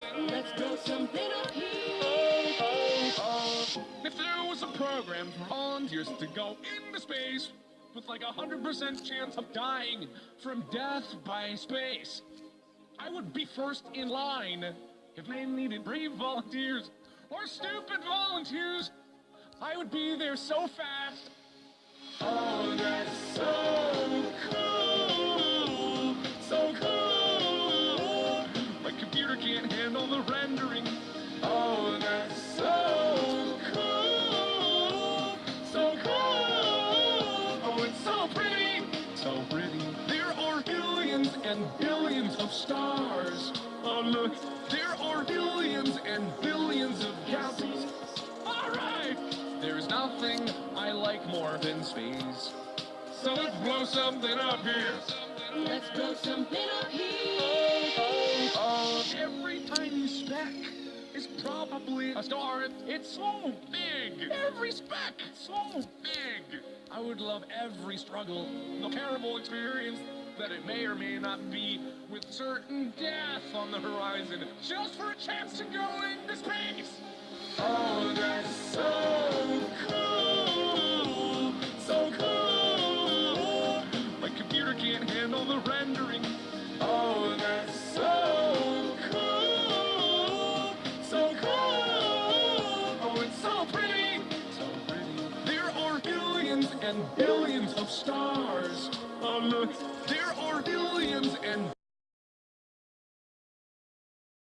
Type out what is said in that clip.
Let's blow something up here. If there was a program for volunteers to go into space with like 100% chance of dying from death by space, I would be first in line. If they needed brave volunteers or stupid volunteers, I would be there so fast. Oh, that's so cool, so cool. My computer can't handle the rendering. Oh, that's so cool, so cool. Oh, it's so pretty, so pretty. There are billions and billions of stars. Oh, look, there are billions and billions of galaxies. All right, there's nothing I like more than space. So let's blow something up here. Let's blow something up here. Every tiny speck is probably a star. It's so big. Every speck, so big. I would love every struggle, the terrible experience that it may or may not be, with certain death on the horizon, just for a chance to go into space. Oh, that's so cool, so cool. My computer can't handle the rendering. Oh, that's so cool, so cool. Oh, it's so pretty, so pretty. There are billions and billions of stars. Oh, look, there are billions and